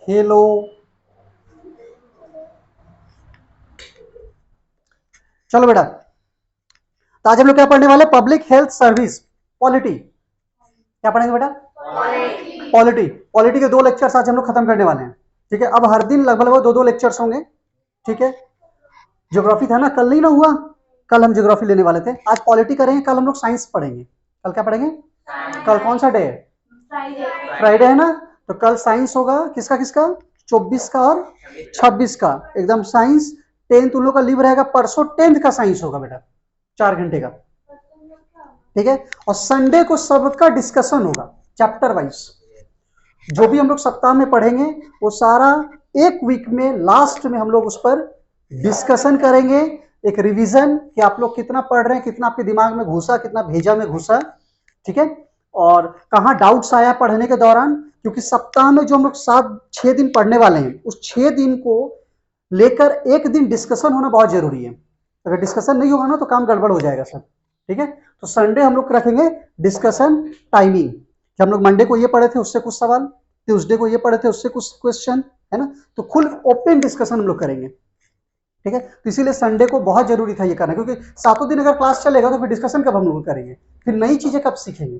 Hello. चलो बेटा, तो आज हम लोग क्या पढ़ने वाले? Public health service, polity. क्या पढ़ेंगे बेटा? पॉलिटी। पॉलिटी के 2 लेक्चर्स आज हम लोग खत्म करने वाले हैं। ठीक है, अब हर दिन लगभग लगभग 2-2 लेक्चर्स होंगे। ठीक है, ज्योग्राफी था ना, कल नहीं ना हुआ? कल हम ज्योग्राफी लेने वाले थे, आज पॉलिटी करेंगे, कल हम लोग साइंस पढ़ेंगे। कल क्या पढ़ेंगे? कल कौन सा डे है? फ्राइडे है ना? तो कल साइंस होगा, किसका किसका? 24 का और 26 का, एकदम साइंस। 10th उन लोग का लीव रहेगा, परसों 10th का साइंस होगा बेटा, 4 घंटे का। ठीक है, और संडे को सबका डिस्कशन होगा चैप्टर वाइज। जो भी हम लोग सप्ताह में पढ़ेंगे वो सारा एक वीक में लास्ट में हम लोग उस पर डिस्कशन करेंगे, एक रिवीजन कि आप लोग कितना पढ़ रहे हैं, कितना आपके दिमाग में घुसा, कितना भेजा में घुसा। ठीक है, और कहाँ डाउट्स आया पढ़ने के दौरान, क्योंकि सप्ताह में जो हम लोग 7-6 दिन पढ़ने वाले हैं, उस 6 दिन को लेकर एक दिन डिस्कशन होना बहुत जरूरी है। अगर डिस्कशन नहीं होगा ना तो काम गड़बड़ हो जाएगा सब। ठीक है, तो संडे हम लोग रखेंगे डिस्कशन टाइमिंग कि हम लोग मंडे को ये पढ़े थे उससे कुछ सवाल, ट्यूसडे को ये पढ़े थे उससे कुछ क्वेश्चन, है ना? तो खुल ओपन डिस्कशन हम लोग करेंगे। ठीक है, तो इसीलिए संडे को बहुत जरूरी था ये करना, क्योंकि 7 दिन अगर क्लास चलेगा तो फिर डिस्कशन कब हम लोग करेंगे, फिर नई चीजें कब सीखेंगे?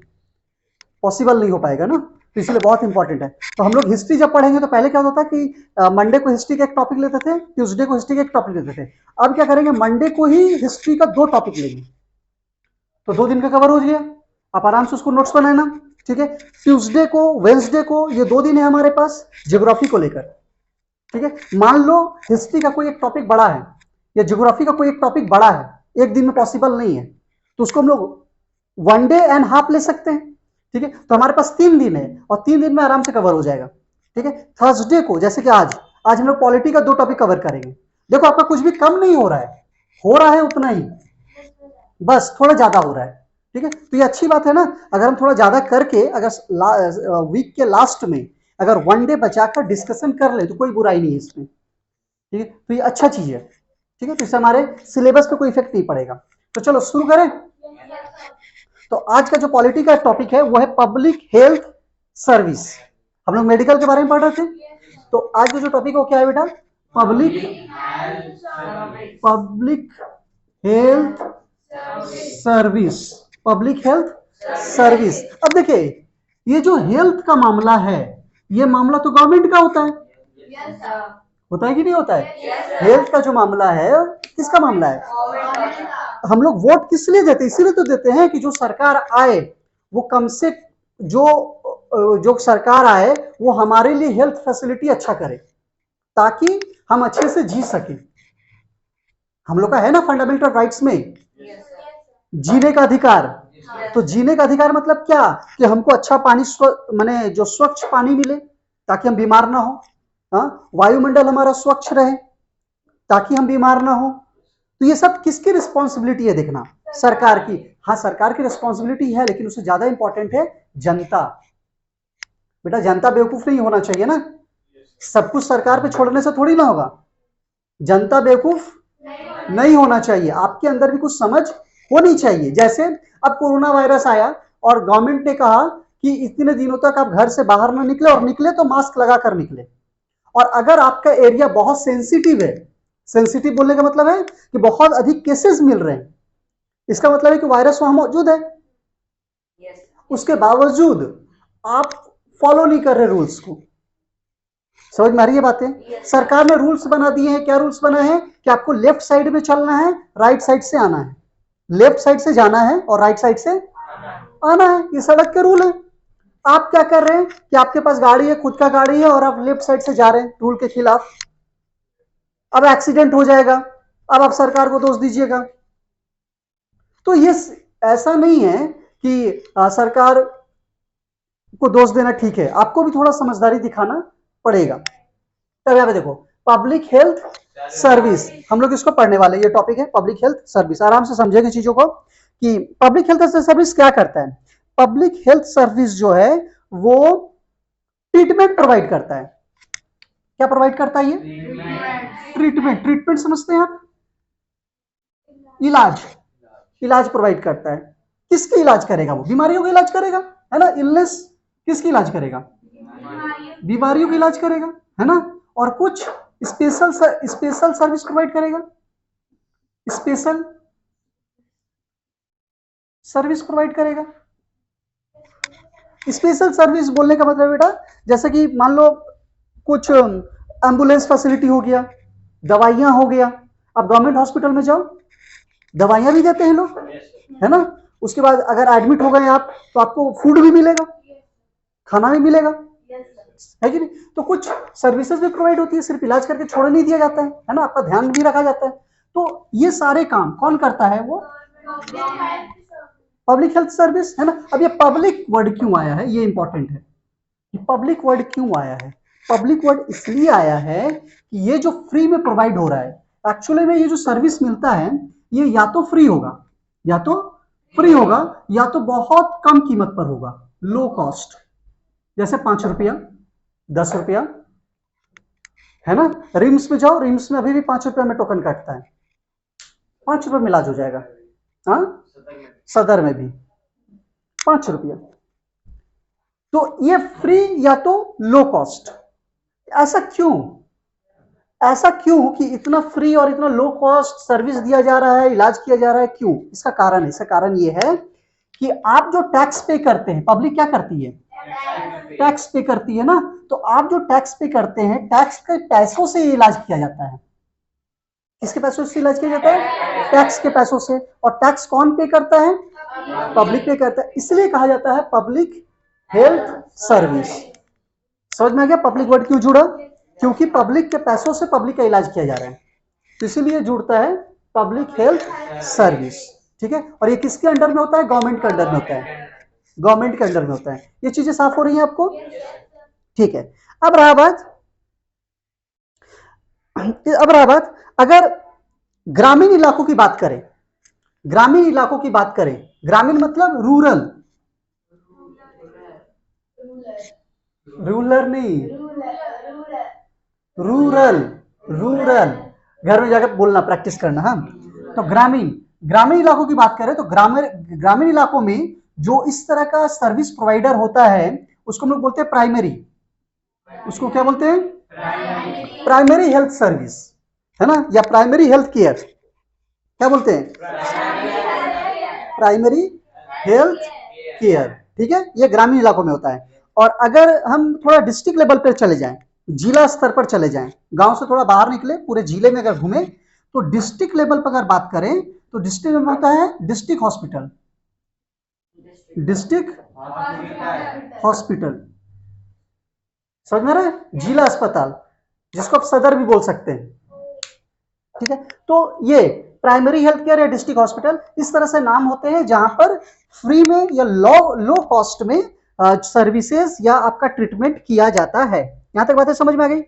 पॉसिबल नहीं हो पाएगा ना, तो इसलिए बहुत इंपॉर्टेंट है। तो हम लोग हिस्ट्री जब पढ़ेंगे तो पहले क्या होता था कि मंडे को हिस्ट्री का एक टॉपिक लेते थे, ट्यूसडे को हिस्ट्री का एक टॉपिक लेते थे। अब क्या करेंगे, मंडे को ही हिस्ट्री का 2 टॉपिक लेंगे, तो 2 दिन का कवर हो गया। आप आराम से उसको नोट्स बनाना। ठीक है, ट्यूसडे को, वेंसडे को, ये 2 दिन है हमारे पास ज्योग्राफी को लेकर। ठीक है, मान लो हिस्ट्री का कोई एक टॉपिक बड़ा है या ज्योग्राफी का कोई एक टॉपिक बड़ा है, एक दिन में पॉसिबल नहीं है, तो उसको हम लोग 1.5 डे ले सकते हैं। ठीक है, तो हमारे पास 3 दिन है और 3 दिन में आराम से कवर हो जाएगा। ठीक है, थर्सडे को, जैसे कि आज आज हम लोग पॉलिटी का 2 टॉपिक कवर करेंगे। देखो आपका कुछ भी कम नहीं हो रहा है उतना ही, बस थोड़ा ज्यादा हो रहा है। ठीक है, तो ये अच्छी बात है ना, अगर हम थोड़ा ज्यादा करके अगर वीक के लास्ट में अगर 1 डे बचाकर डिस्कशन कर ले तो कोई बुराई नहीं है इसमें। ठीक है, तो ये अच्छा चीज है। ठीक है, तो इससे हमारे सिलेबस पे कोई इफेक्ट नहीं पड़ेगा। तो चलो शुरू करें। तो आज का जो पॉलिटी का टॉपिक है वो है पब्लिक हेल्थ सर्विस। हम लोग मेडिकल के बारे में पढ़ रहे थे, तो आज का जो टॉपिक है वो क्या है बेटा? Public public health service. Public health service. अब देखिए, ये जो हेल्थ का मामला है, ये मामला तो गवर्नमेंट का होता है कि नहीं होता है? हेल्थ का जो मामला है किसका मामला है? हम लोग वोट किस लिए देते हैं? इसीलिए तो देते हैं कि जो सरकार आए वो कम से जो जो सरकार आए वो हमारे लिए हेल्थ फैसिलिटी अच्छा करे, ताकि हम अच्छे से जी सके। हम लोग का है ना फंडामेंटल राइट्स में जीने का अधिकार। तो जीने का अधिकार मतलब क्या? कि हमको अच्छा पानी, माने जो स्वच्छ पानी मिले ताकि हम बीमार ना हो। हाँ, वायुमंडल हमारा स्वच्छ रहे ताकि हम बीमार ना हो। तो ये सब किसकी रिस्पॉन्सिबिलिटी है देखना? सरकार की। हाँ, सरकार की रिस्पॉन्सिबिलिटी है, लेकिन उससे ज्यादा इंपॉर्टेंट है जनता। बेटा जनता बेवकूफ नहीं होना चाहिए ना, सब कुछ सरकार पे छोड़ने से थोड़ी ना होगा। जनता बेवकूफ नहीं होना चाहिए, आपके अंदर भी कुछ समझ होनी चाहिए। जैसे अब कोरोना वायरस आया और गवर्नमेंट ने कहा कि इतने दिनों तक आप घर से बाहर ना निकले, और निकले तो मास्क लगा कर निकले। और अगर आपका एरिया बहुत सेंसिटिव है, सेंसिटिव बोलने का मतलब है कि बहुत अधिक केसेस मिल रहे हैं, इसका मतलब है कि वायरस वहां मौजूद है। उसके बावजूद आप फॉलो नहीं कर रहे रूल्स को। समझ में आ रही है बातें? सरकार ने रूल्स बना दिए हैं। क्या रूल्स बना है? कि आपको लेफ्ट साइड में चलना है, राइट साइड से आना है। लेफ्ट साइड से जाना है और राइट साइड से आना है, ये सड़क के रूल है। आप क्या कर रहे हैं कि आपके पास गाड़ी है, खुद का गाड़ी है, और आप लेफ्ट साइड से जा रहे हैं रूल के खिलाफ। अब एक्सीडेंट हो जाएगा, अब आप सरकार को दोष दीजिएगा। तो ये ऐसा नहीं है कि सरकार को दोष देना ठीक है, आपको भी थोड़ा समझदारी दिखाना पड़ेगा। तब यहाँ पे देखो, पब्लिक हेल्थ सर्विस, हम लोग इसको पढ़ने वाले, ये टॉपिक है पब्लिक हेल्थ सर्विस। आराम से समझेंगे चीजों को कि पब्लिक हेल्थ सर्विस क्या करता है। पब्लिक हेल्थ सर्विस जो है वो ट्रीटमेंट प्रोवाइड करता है। क्या प्रोवाइड करता है? ये ट्रीटमेंट। ट्रीटमेंट समझते हैं आप? इलाज। इलाज प्रोवाइड करता है। किसके इलाज करेगा? वो बीमारियों का इलाज करेगा, है ना? इलनेस किसकी इलाज करेगा? बीमारियों का इलाज करेगा, है ना, और कुछ स्पेशल सर्विस प्रोवाइड करेगा, स्पेशल सर्विस प्रोवाइड करेगा। स्पेशल सर्विस बोलने का मतलब बेटा, जैसे कि मान लो कुछ एम्बुलेंस फैसिलिटी हो गया, दवाइयां हो गया। अब गवर्नमेंट हॉस्पिटल में जाओ, दवाइयां भी देते हैं लोग, है ना। उसके बाद अगर एडमिट हो गए आप तो आपको फूड भी मिलेगा, खाना भी मिलेगा, है कि नहीं। तो कुछ सर्विसेज भी प्रोवाइड होती है, सिर्फ इलाज करके छोड़ नहीं दिया जाता है ना, आपका ध्यान भी रखा जाता है। तो ये सारे काम कौन करता है? वो पब्लिक हेल्थ सर्विस, है ना। अब ये पब्लिक वर्ड क्यों आया है, ये इंपॉर्टेंट है। ये पब्लिक वर्ड क्यों आया है? पब्लिक वर्ड इसलिए आया है कि ये जो फ्री में प्रोवाइड हो रहा है, एक्चुअली में ये जो सर्विस मिलता है ये या तो फ्री होगा, या तो फ्री होगा, या तो बहुत कम कीमत पर होगा, लो कॉस्ट, जैसे 5 रुपया, 10 रुपया, है ना। रिम्स में जाओ, रिम्स में अभी भी 5 रुपया में टोकन काटता है, 5 रुपये में इलाज हो जाएगा। हाँ, सदर में भी 5 रुपया। तो ये फ्री या तो लो कॉस्ट। ऐसा क्यों? ऐसा क्यों कि इतना फ्री और इतना लो कॉस्ट सर्विस दिया जा रहा है, इलाज किया जा रहा है, क्यों? इसका कारण है, इसका कारण ये है कि आप जो टैक्स पे करते हैं, पब्लिक क्या करती है? टैक्स पे करती है ना। तो आप जो टैक्स पे करते हैं, टैक्स के पैसों से इलाज किया जाता है। किसके पैसों से इलाज किया जाता है? टैक्स के पैसों से। और टैक्स कौन पे करता है? पब्लिक पे करता है। इसलिए कहा जाता है पब्लिक हेल्थ सर्विस। समझ में आ गया पब्लिक वर्ड क्यों जुड़ा? क्योंकि पब्लिक के पैसों से पब्लिक का इलाज किया जा रहा है, तो इसीलिए जुड़ता है पब्लिक हेल्थ सर्विस। ठीक है, और ये किसके अंडर में होता है? गवर्नमेंट के अंडर में होता है, गवर्नमेंट के अंडर में होता है। ये चीजें साफ हो रही हैं आपको? ठीक है। अब रहा बात, अगर ग्रामीण इलाकों की बात करें, ग्रामीण इलाकों की बात करें, ग्रामीण मतलब रूरल, रूरल नहीं, रूरल, रूरल, घर में जाकर बोलना, प्रैक्टिस करना। हाँ, तो ग्रामीण, ग्रामीण इलाकों की बात करें तो ग्रामीण इलाकों में जो इस तरह का सर्विस प्रोवाइडर होता है उसको हम लोग बोलते हैं प्राइमरी। उसको क्या बोलते हैं? प्राइमरी हेल्थ सर्विस, है ना, या प्राइमरी हेल्थ केयर, क्या बोलते हैं? Primary health care. ठीक है, ये ग्रामीण इलाकों में होता है। और अगर हम थोड़ा डिस्ट्रिक्ट लेवल पर चले जाएं, जिला स्तर पर चले जाएं, गांव से थोड़ा बाहर निकले, पूरे जिले में अगर घूमे, तो डिस्ट्रिक्ट लेवल पर अगर बात करें तो डिस्ट्रिक्ट में होता है डिस्ट्रिक्ट हॉस्पिटल, डिस्ट्रिक्ट हॉस्पिटल, समझ में रहे? जिला अस्पताल, जिसको आप सदर भी बोल सकते हैं। ठीक है, तो ये प्राइमरी हेल्थ केयर या डिस्ट्रिक्ट हॉस्पिटल इस तरह से नाम होते हैं जहां पर फ्री में या लो कॉस्ट में सर्विसेज या आपका ट्रीटमेंट किया जाता है। यहां तक बातें समझ में आ गई?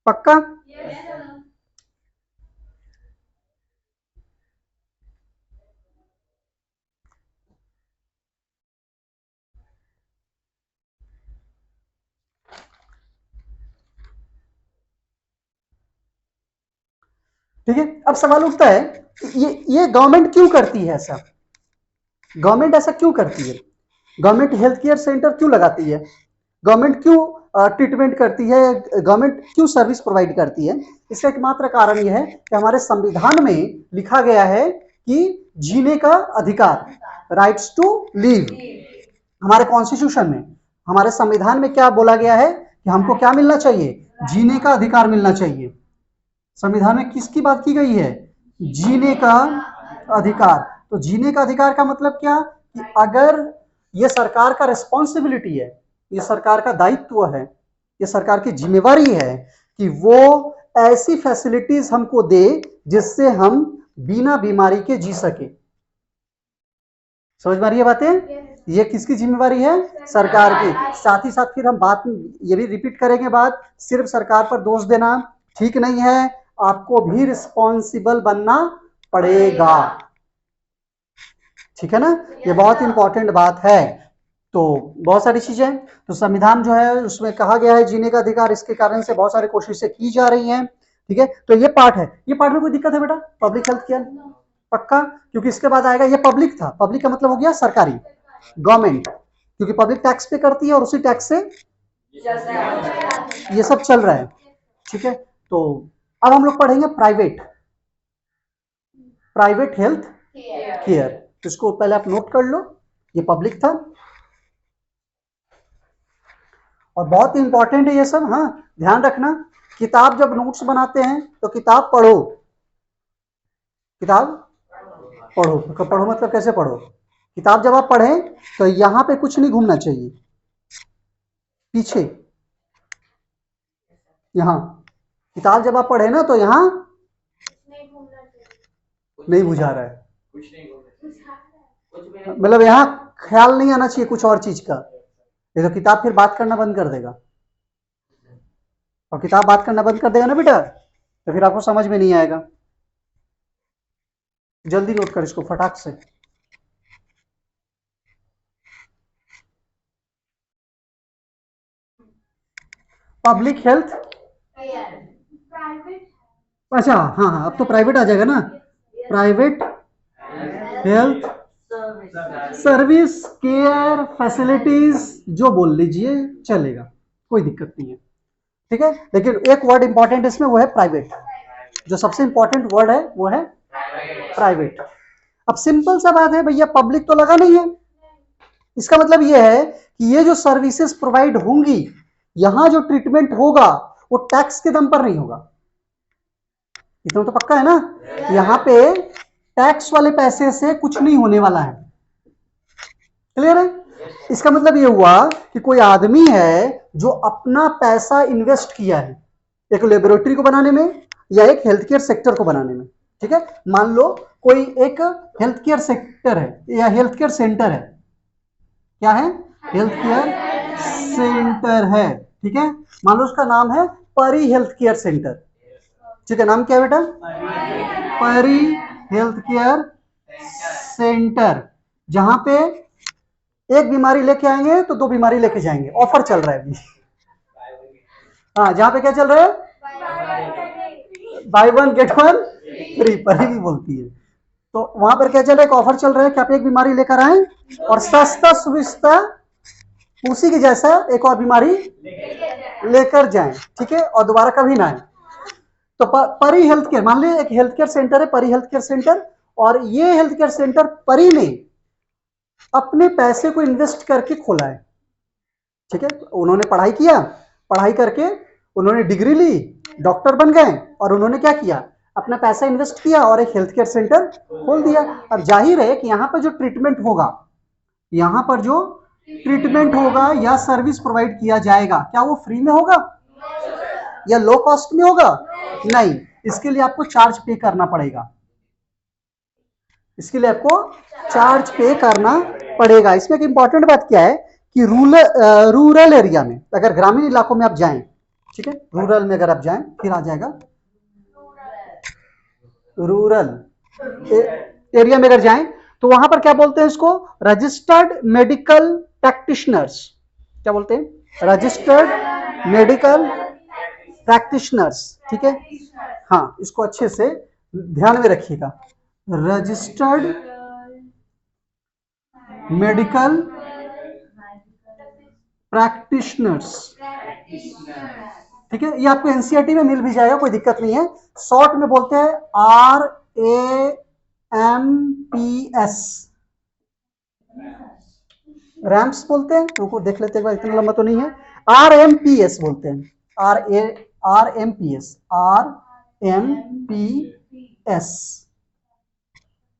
पक्का? ठीक है, अब सवाल उठता है ये गवर्नमेंट क्यों करती है ऐसा? गवर्नमेंट ऐसा क्यों करती है? गवर्नमेंट हेल्थ केयर सेंटर क्यों लगाती है? गवर्नमेंट क्यों ट्रीटमेंट करती है? गवर्नमेंट क्यों सर्विस प्रोवाइड करती है? इसका एकमात्र कारण यह है कि हमारे संविधान में लिखा गया है कि जीने का अधिकार, राइट्स टू लिव। हमारे कॉन्स्टिट्यूशन में, हमारे संविधान में क्या बोला गया है कि हमको क्या मिलना चाहिए? जीने का अधिकार मिलना चाहिए। संविधान में किसकी बात की गई है? जीने का अधिकार। तो जीने का अधिकार का मतलब क्या कि अगर ये सरकार का रिस्पॉन्सिबिलिटी है, ये सरकार का दायित्व है, ये सरकार की जिम्मेवारी है कि वो ऐसी फैसिलिटीज हमको दे जिससे हम बिना बीमारी के जी सके। समझ में आ रही है बातें? ये किसकी जिम्मेवारी है? सरकार की। साथ ही साथ फिर हम बात ये भी रिपीट करेंगे, बात सिर्फ सरकार पर दोष देना ठीक नहीं है, आपको भी रिस्पॉन्सिबल बनना पड़ेगा। ठीक है ना, ये बहुत इंपॉर्टेंट बात है। तो बहुत सारी चीजें, तो संविधान जो है उसमें कहा गया है जीने का अधिकार, इसके कारण से बहुत सारी कोशिशें की जा रही हैं। ठीक है, तो ये पार्ट है। ये पार्ट में कोई दिक्कत है बेटा? पब्लिक हेल्थ केयर पक्का? क्योंकि इसके बाद आएगा, ये पब्लिक था, पब्लिक का मतलब हो गया सरकारी, गवर्नमेंट, क्योंकि पब्लिक टैक्स पे करती है और उसी टैक्स से ये सब चल रहा है, ठीक है। तो अब हम लोग पढ़ेंगे प्राइवेट हेल्थ केयर। तो इसको पहले आप नोट कर लो, ये पब्लिक था और बहुत इंपॉर्टेंट है ये सब। हाँ, ध्यान रखना, किताब जब नोट्स बनाते हैं तो किताब पढ़ो, किताब पढ़ो। पढ़ो मतलब कैसे पढ़ो? किताब जब आप पढ़ें तो यहां पे कुछ नहीं घूमना चाहिए, पीछे यहां। किताब जब आप पढ़े ना तो यहां नहीं बुझा रहा है, मतलब यहां ख्याल नहीं आना चाहिए कुछ और चीज का, ये तो किताब फिर बात करना बंद कर देगा। और किताब बात करना बंद कर देगा ना बेटा, तो फिर आपको समझ में नहीं आएगा। जल्दी नोट कर इसको फटाक से। पब्लिक हेल्थ, अच्छा हाँ हाँ, अब तो प्राइवेट आ जाएगा ना, private health service care facilities, जो बोल लीजिए चलेगा, कोई दिक्कत नहीं है, ठीक है। लेकिन एक वर्ड इंपॉर्टेंट इसमें, वो है प्राइवेट। जो सबसे इंपॉर्टेंट वर्ड है वो है प्राइवेट। अब सिंपल सा बात है भैया, पब्लिक तो लगा नहीं है, इसका मतलब ये है कि ये जो सर्विसेज प्रोवाइड होंगी, यहां जो ट्रीटमेंट होगा वो टैक्स के दम पर नहीं होगा, इतना तो पक्का है ना। यहां पे टैक्स वाले पैसे से कुछ नहीं होने वाला है, क्लियर है। इसका मतलब ये हुआ कि कोई आदमी है जो अपना पैसा इन्वेस्ट किया है एक लेबोरेटरी को बनाने में या एक हेल्थ केयर सेक्टर को बनाने में, ठीक है। मान लो कोई एक हेल्थ केयर सेक्टर है या हेल्थ केयर सेंटर है, क्या है? हेल्थ केयर सेंटर है, ठीक है। मान लो उसका नाम है परी हेल्थ केयर सेंटर, ठीक है। नाम क्या है बेटा? परी हेल्थ केयर सेंटर। जहां पे एक बीमारी लेके आएंगे तो दो बीमारी लेके जाएंगे, ऑफर चल रहा है अभी। हाँ, जहां पे क्या चल रहा है? By one get one free, परी भी बोलती है। तो वहां पर क्या चल रहा है? एक ऑफर चल रहा है कि आप एक बीमारी लेकर आए और सस्ता सुविस्ता उसी के जैसा एक और बीमारी लेकर जाएं, ठीक है, और दोबारा कभी ना आए। तो परी हेल्थ केयर, मान लीजिए एक हेल्थ केयर सेंटर है, परी हेल्थ केयर सेंटर, और ये हेल्थ केयर सेंटर परी ने अपने पैसे को इन्वेस्ट करके खोला है, ठीक है। उन्होंने पढ़ाई किया, पढ़ाई करके उन्होंने डिग्री ली, डॉक्टर बन गए, और उन्होंने क्या किया? अपना पैसा इन्वेस्ट किया और एक हेल्थ केयर सेंटर खोल दिया। अब जाहिर है कि यहां पर जो ट्रीटमेंट होगा, यहां पर जो ट्रीटमेंट होगा या सर्विस प्रोवाइड किया जाएगा, क्या वो फ्री में होगा या लो कॉस्ट में होगा? नहीं, इसके लिए आपको चार्ज पे करना पड़ेगा, इसके लिए आपको चार्ज पे करना पड़ेगा। इसमें एक इंपॉर्टेंट बात क्या है कि रूरल एरिया में, अगर ग्रामीण इलाकों में आप जाएं, ठीक है, रूरल में अगर आप जाएं, फिर आ जाएगा रूरल एरिया में अगर जाएं तो वहां पर क्या बोलते हैं इसको? Registered medical practitioners. क्या बोलते हैं? रजिस्टर्ड मेडिकल प्रैक्टिशनर्स, ठीक है। हाँ, इसको अच्छे से ध्यान में रखिएगा, रजिस्टर्ड मेडिकल प्रैक्टिशनर्स, ठीक है। ये आपको एनसीईआरटी में मिल भी जाएगा, कोई दिक्कत नहीं है। शॉर्ट में बोलते हैं RAMPS, रैम्प्स बोलते हैं, रुको देख लेते हैं, इतना लंबा तो नहीं है। RMPS बोलते हैं, RMPS, RMPS,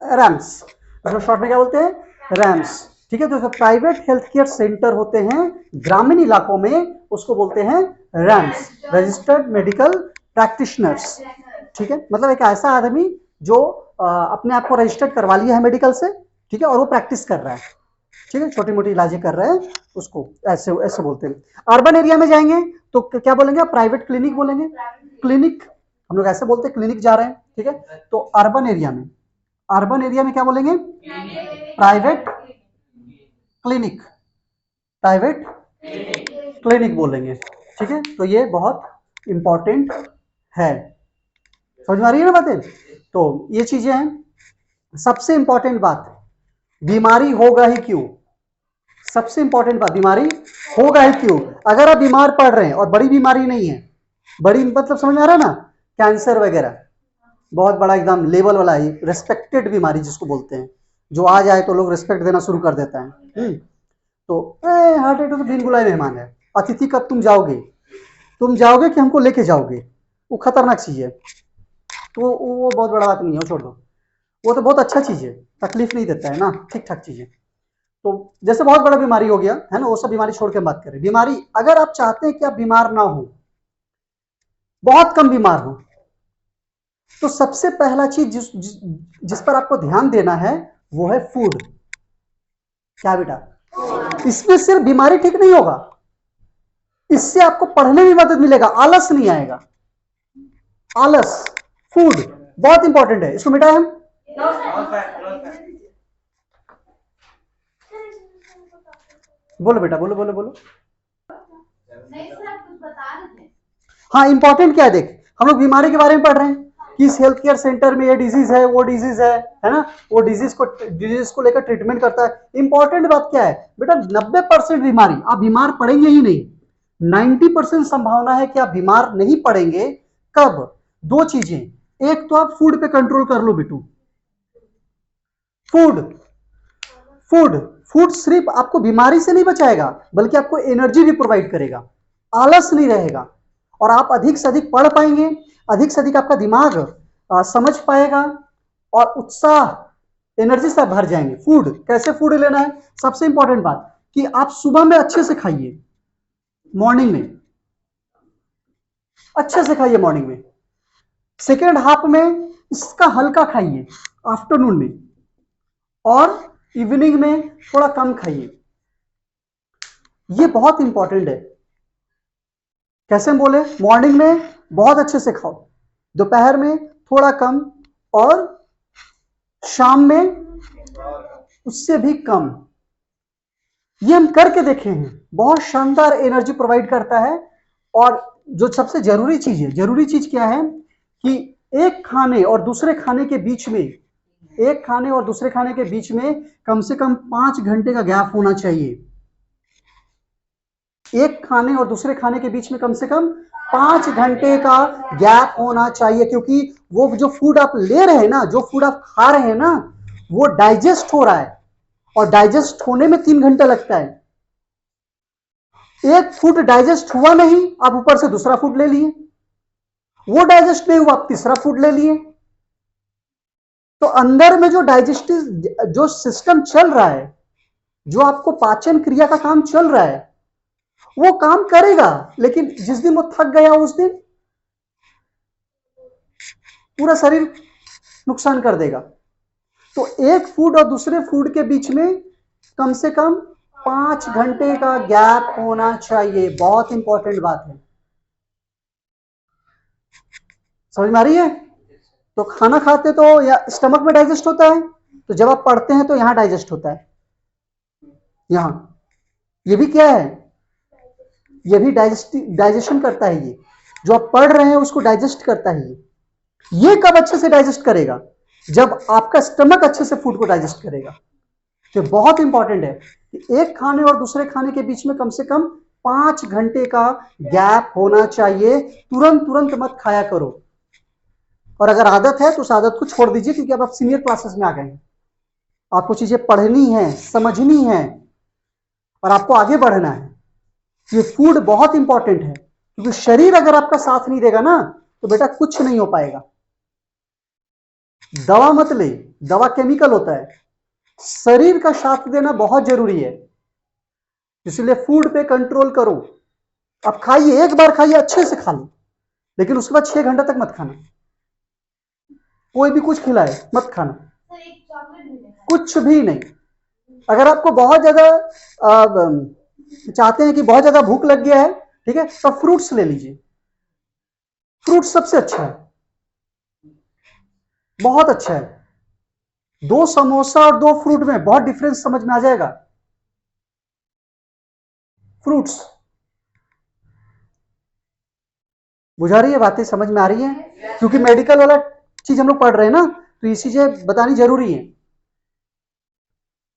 रैम्स, मतलब शॉर्ट में क्या बोलते हैं? रैम्स, ठीक है। तो प्राइवेट हेल्थ केयर सेंटर होते हैं ग्रामीण इलाकों में, उसको बोलते हैं रैम्स, रजिस्टर्ड मेडिकल प्रैक्टिशनर्स, ठीक है। मतलब एक ऐसा आदमी जो अपने आप को रजिस्टर्ड करवा लिया है मेडिकल से, ठीक है, और वो प्रैक्टिस कर रहा है, ठीक है, छोटी मोटी इलाजें कर रहे हैं, उसको ऐसे ऐसे बोलते हैं। अर्बन एरिया में जाएंगे तो क्या बोलेंगे? प्राइवेट क्लिनिक बोलेंगे, क्लिनिक, हम लोग ऐसे बोलते हैं क्लिनिक जा रहे हैं, ठीक है। तो अर्बन एरिया में क्या बोलेंगे? प्राइवेट क्लिनिक, प्राइवेट क्लिनिक बोलेंगे, ठीक है। तो ये बहुत इंपॉर्टेंट है, समझ में आ रही है ना बातें? तो ये चीजें हैं। सबसे इंपॉर्टेंट बात, बीमारी होगा ही क्यों? सबसे इंपॉर्टेंट बात, बीमारी होगा ही क्यों? अगर आप बीमार पड़ रहे हैं और बड़ी बीमारी नहीं है, बड़ी मतलब समझ में आ रहा है ना, कैंसर वगैरह, बहुत बड़ा एकदम लेवल वाला है, रिस्पेक्टेड बीमारी जिसको बोलते हैं, जो आ जाए तो लोग रिस्पेक्ट देना शुरू कर देता है। तो हार्ट अटैक तो बिन बुलाए मेहमान है, अतिथि कब तुम जाओगे कि हमको लेके जाओगे, वो खतरनाक चीज है। तो वो बहुत बड़ा बात नहीं है, वो छोड़ दो, वो तो बहुत अच्छा चीज है, तकलीफ नहीं देता है ना, ठीक ठाक चीज है। तो जैसे बहुत बड़ा बीमारी हो गया है ना, वो सब बीमारी छोड़ के बात करें। बीमारी, अगर आप चाहते हैं कि आप बीमार ना हो, बहुत कम बीमार हो, तो सबसे पहला चीज जिस पर आपको ध्यान देना है वो है फूड। क्या बेटा? इसमें सिर्फ बीमारी ठीक नहीं होगा, इससे आपको पढ़ने में मदद मिलेगा, आलस नहीं आएगा। आलस, फूड बहुत इंपॉर्टेंट है, इसको मिटाएं हम। बोलो बेटा, बोलो बोलो बोलो। नहीं सर, आप कुछ बता रहे थे। हाँ, इंपॉर्टेंट क्या है, देख हम लोग बीमारी के बारे में पढ़ रहे हैं, किस हेल्थ केयर सेंटर में ये डिजीज है, वो डिजीज है ना, वो डिजीज को लेकर ट्रीटमेंट करता है। इंपॉर्टेंट बात क्या है बेटा, 90% बीमारी आप बीमार पड़ेंगे ही नहीं, 90% संभावना है कि आप बीमार नहीं पड़ेंगे। कब? दो चीजें, एक तो आप फूड पे कंट्रोल कर लो बेटू, फूड फूड फूड सिर्फ आपको बीमारी से नहीं बचाएगा, बल्कि आपको एनर्जी भी प्रोवाइड करेगा, आलस नहीं रहेगा, और आप अधिक से अधिक पढ़ पाएंगे, अधिक से अधिक आपका दिमाग समझ पाएगा, और उत्साह एनर्जी से भर जाएंगे। फूड, कैसे फूड लेना है? सबसे इंपॉर्टेंट बात कि आप सुबह में अच्छे से खाइए, मॉर्निंग में अच्छे से खाइए, मॉर्निंग में। सेकेंड हाफ में इसका हल्का खाइए, आफ्टरनून में, और इवनिंग में थोड़ा कम खाइए। ये बहुत इंपॉर्टेंट है। कैसे हम बोले? मॉर्निंग में बहुत अच्छे से खाओ, दोपहर में थोड़ा कम, और शाम में उससे भी कम। ये हम करके देखे हैं, बहुत शानदार एनर्जी प्रोवाइड करता है। और जो सबसे जरूरी चीज है, जरूरी चीज क्या है कि एक खाने और दूसरे खाने के बीच में, एक खाने और दूसरे खाने के बीच में कम से कम 5 घंटे का गैप होना चाहिए। एक खाने और दूसरे खाने के बीच में कम से कम 5 घंटे का गैप होना चाहिए, क्योंकि वो जो फूड आप ले रहे हैं ना, जो फूड आप खा रहे हैं ना, वो डाइजेस्ट हो रहा है, और डाइजेस्ट होने में 3 घंटा लगता है। एक फूड डाइजेस्ट हुआ नहीं, आप ऊपर से दूसरा फूड ले लिए, वो डाइजेस्ट नहीं हुआ, आप तीसरा फूड ले लिए। तो अंदर में जो डाइजेस्टिव जो सिस्टम चल रहा है, जो आपको पाचन क्रिया का काम चल रहा है, वो काम करेगा, लेकिन जिस दिन वो थक गया उस दिन पूरा शरीर नुकसान कर देगा। तो एक फूड और दूसरे फूड के बीच में कम से कम 5 घंटे का गैप होना चाहिए, बहुत इंपॉर्टेंट बात है। समझ में आ रही है? तो खाना खाते तो या स्टमक में डाइजेस्ट होता है, तो जब आप पढ़ते हैं तो यहां डाइजेस्ट होता है, यहां। ये भी क्या है? ये भी डाइजेशन करता है। ये जो आप पढ़ रहे हैं उसको डाइजेस्ट करता है। ये कब अच्छे से डाइजेस्ट करेगा? जब आपका स्टमक अच्छे से फूड को डाइजेस्ट करेगा। तो बहुत इंपॉर्टेंट है कि एक खाने और दूसरे खाने के बीच में कम से कम 5 घंटे का गैप होना चाहिए। तुरंत तुरंत मत खाया करो, और अगर आदत है तो उस आदत को छोड़ दीजिए, क्योंकि अब आप सीनियर क्लासेस में आ गए हैं, आपको चीजें पढ़नी है, समझनी है, और आपको आगे बढ़ना है। ये फूड बहुत इंपॉर्टेंट है, क्योंकि शरीर अगर आपका साथ नहीं देगा ना, तो बेटा कुछ नहीं हो पाएगा। दवा मत ले, दवा केमिकल होता है, शरीर का साथ देना बहुत जरूरी है। इसलिए फूड पे कंट्रोल करो। अब खाइए, एक बार खाइए, अच्छे से खा लो, लेकिन उसके बाद 6 घंटे तक मत खाना। कोई भी कुछ खिलाए मत खाना, कुछ भी नहीं। अगर आपको बहुत ज्यादा चाहते हैं कि बहुत ज्यादा भूख लग गया है, ठीक है, तो फ्रूट्स ले लीजिए। फ्रूट्स सबसे अच्छा है, बहुत अच्छा है। 2 समोसा और 2 फ्रूट में बहुत डिफरेंस समझ में आ जाएगा। फ्रूट्स, बुझा रही है बातें, समझ में आ रही है? क्योंकि मेडिकल वाला चीज हम लोग पढ़ रहे हैं ना, तो ये चीजें बतानी जरूरी है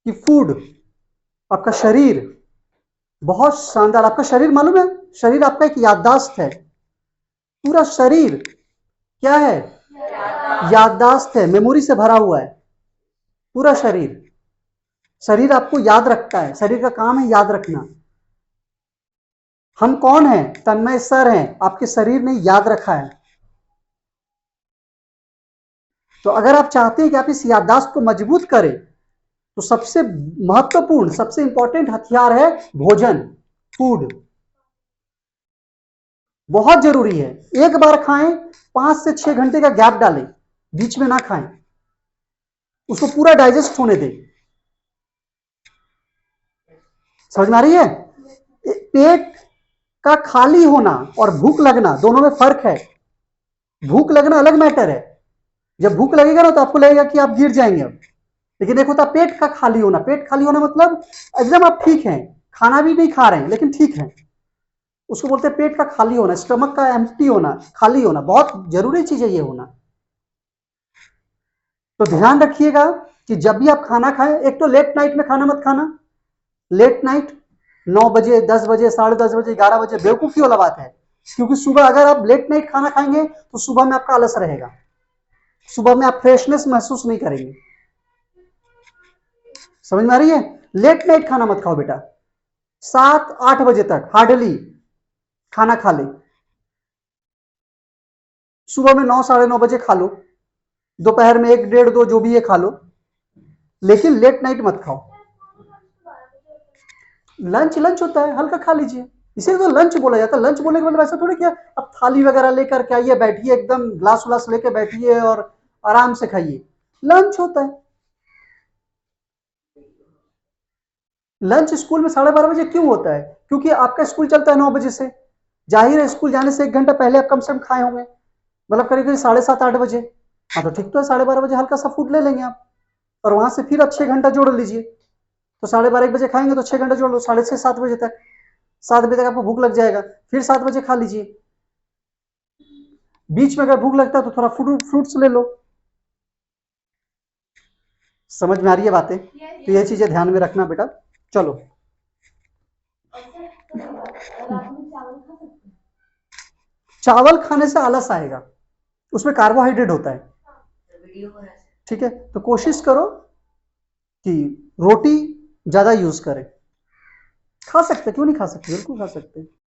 कि फूड आपका शरीर बहुत शानदार, आपका शरीर मालूम है, शरीर आपका एक याददाश्त है, पूरा शरीर क्या है, याददाश्त है, मेमोरी से भरा हुआ है पूरा शरीर। शरीर आपको याद रखता है, शरीर का काम है याद रखना। हम कौन हैं, तन्मय सर हैं, आपके शरीर ने याद रखा है। तो अगर आप चाहते हैं कि आप इस याददाश्त को मजबूत करें, तो सबसे महत्वपूर्ण, सबसे इंपॉर्टेंट हथियार है भोजन, फूड। बहुत जरूरी है, एक बार खाएं, 5 से 6 घंटे का गैप डालें, बीच में ना खाएं, उसको पूरा डाइजेस्ट होने दें। समझ में आ रही है? पेट का खाली होना और भूख लगना दोनों में फर्क है। भूख लगना अलग मैटर है, जब भूख लगेगा ना तो आपको लगेगा कि आप गिर जाएंगे अब। लेकिन एक होता पेट का खाली होना, पेट खाली होना मतलब एकदम आप ठीक हैं, खाना भी नहीं खा रहे हैं लेकिन ठीक है, उसको बोलते हैं पेट का खाली होना, स्टमक का एम्प्टी होना, खाली होना। बहुत जरूरी चीज है ये होना। तो ध्यान रखिएगा कि जब भी आप खाना खाएं, एक तो लेट नाइट में खाना मत खाना। लेट नाइट 9 बजे, 10 बजे, 10:30 बजे, 11 बजे बेवकूफी वाला बात है, क्योंकि सुबह अगर आप लेट नाइट खाना खाएंगे तो सुबह में आपका आलस रहेगा, सुबह में आप फ्रेशनेस महसूस नहीं करेंगे। समझ में आ रही है? लेट नाइट खाना मत खाओ बेटा, 7-8 बजे तक हार्डली खाना खा ले। सुबह में 9, 9:30 बजे खा लो, दोपहर में 1, 1:30, 2 जो भी है खा लो, लेकिन लेट नाइट मत खाओ। लंच लंच होता है, हल्का खा लीजिए, इसे तो लंच बोला जाता है। लंच बोलने के मतलब ऐसा थोड़ी क्या अब थाली वगैरह लेकर के आइए, बैठिए, एकदम ग्लास व्लास लेके बैठिए और आराम से खाइए। लंच होता है। लंच स्कूल में 12:30 बजे क्यों होता है? क्योंकि आपका स्कूल चलता है 9 बजे से, जाहिर है स्कूल जाने से 1 घंटा पहले आप कम से कम खाए होंगे, मतलब करीब करीब 7:30-8 बजे। हाँ तो ठीक तो है, 12:30 बजे हल्का सा फूड ले लेंगे आप, और वहां से फिर आप 6 घंटा जोड़ लीजिए। तो 12:30 बजे खाएंगे तो 6 घंटा जोड़ लो, 6:30 7 बजे तक, 7 बजे तक आपको भूख लग जाएगा, फिर 7 बजे खा लीजिए। बीच में अगर भूख लगता है तो थोड़ा फ्रूट्स ले लो। समझ में आ रही है बातें? तो ये चीजें ध्यान में रखना बेटा। चलो, चावल खाने से आलस आएगा, उसमें कार्बोहाइड्रेट होता है, ठीक है? तो कोशिश करो कि रोटी ज्यादा यूज करें। खा सकते, क्यों नहीं खा सकते, बिल्कुल खा सकते।